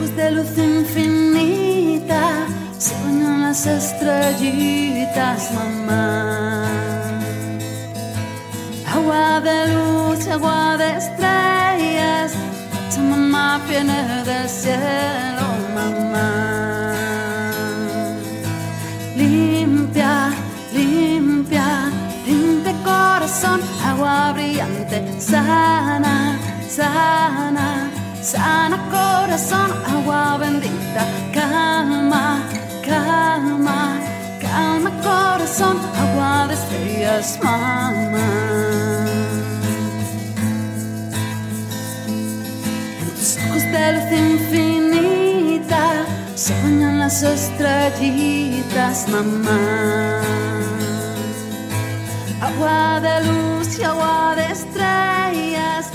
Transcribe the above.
ojos de luz infinita sueñan las estrellitas, mamá. Agua de luz y agua de estrellas, tu mamá viene del cielo, mamá. Limpia, limpia, limpia corazón, agua brillante, sana, sana, sana corazón, agua bendita, calma, calma, calma corazón, agua de estrellas, mamá. En tus ojos de luz infinita sueñan las estrellitas, mamá. Agua de luz y agua de estrellas,